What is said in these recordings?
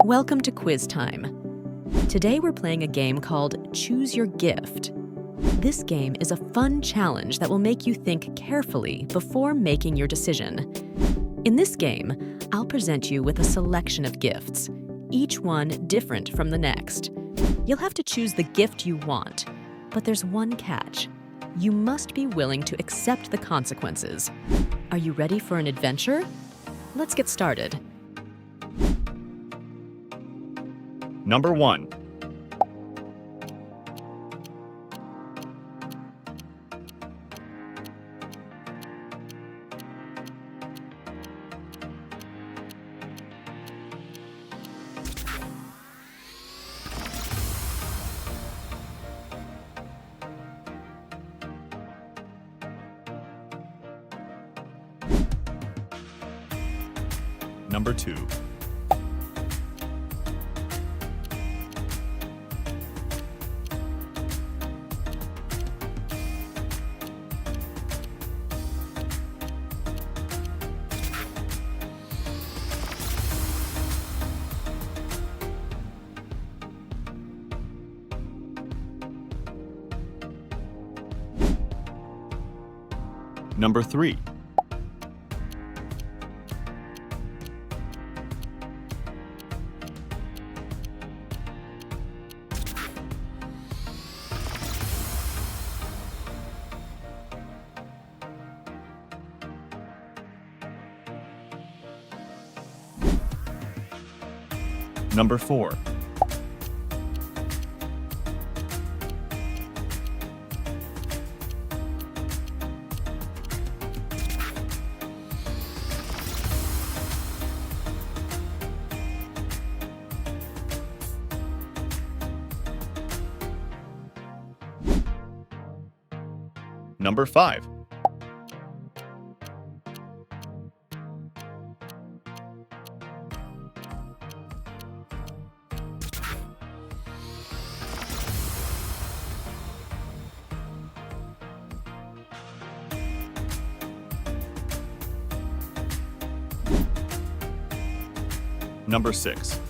Welcome to Quiz Time. Today we're playing a game called Choose Your Gift. This game is a fun challenge that will make you think carefully before making your decision. In this game, I'll present you with a selection of gifts, each one different from the next. You'll have to choose the gift you want, but there's one catch. You must be willing to accept the consequences. Are you ready for an adventure? Let's get started. Number 1. Number 2. Number 3. Number 4. Number 5. Number 6.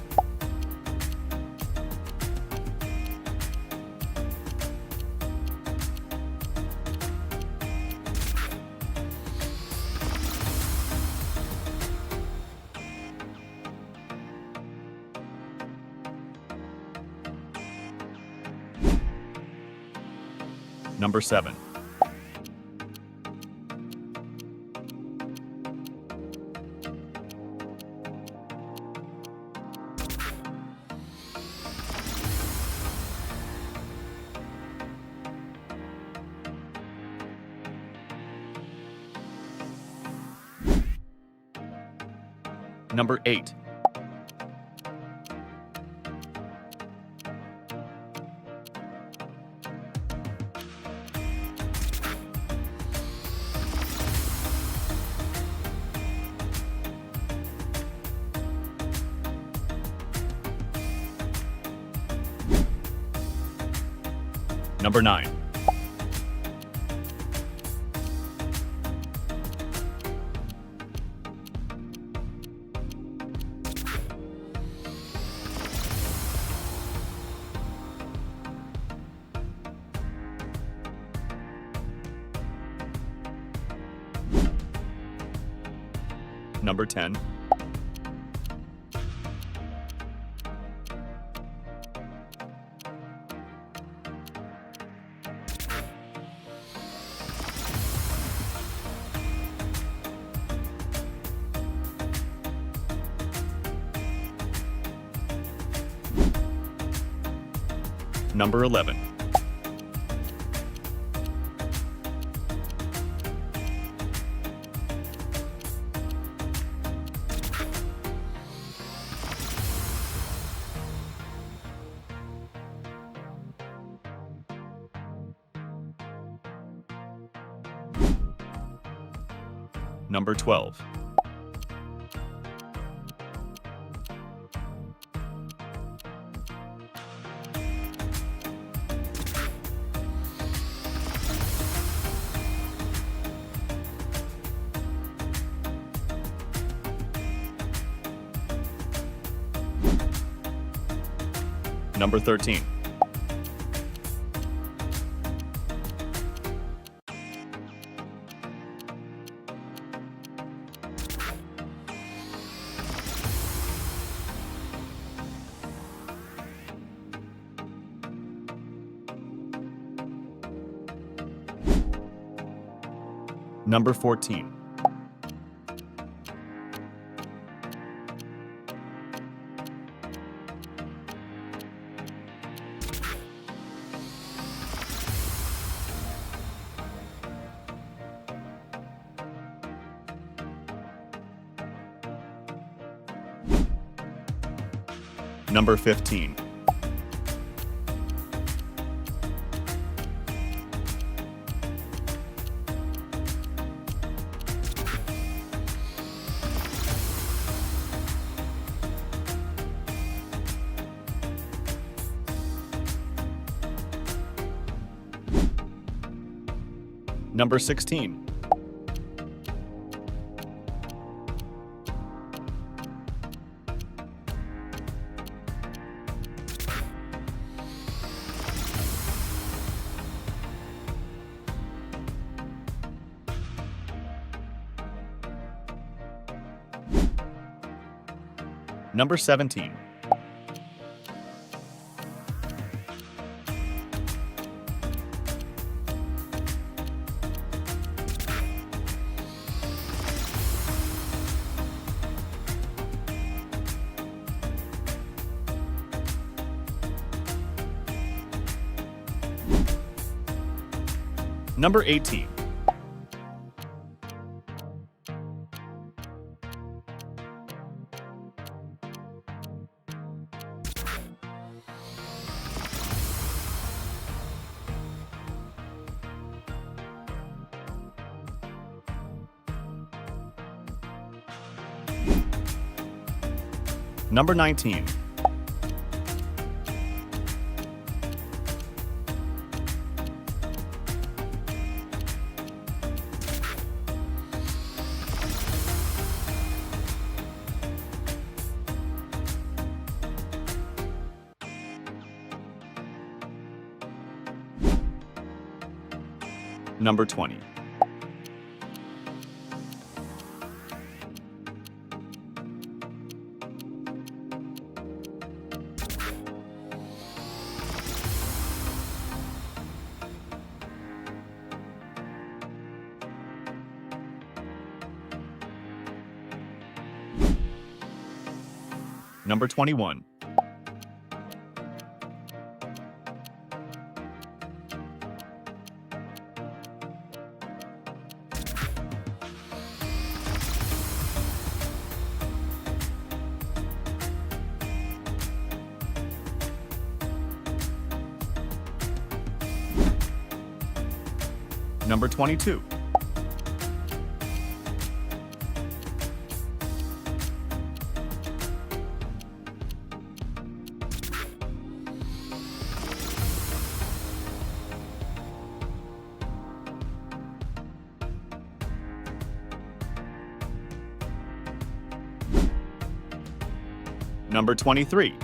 Number 7. Number 8. Number 9. Number 10. Number 11. Number 12. Number 13. Number 14. Number 15. Number 16. Number 17. Number 18. Number 19. Number 20. Number 21. Number 22. Number 23.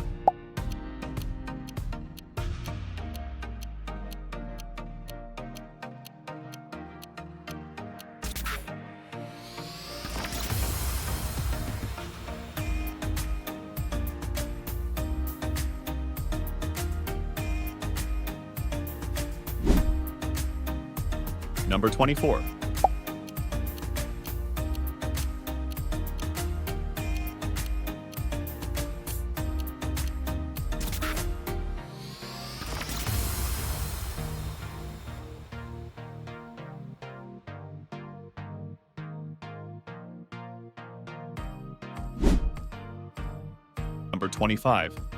Number 24. Number 25.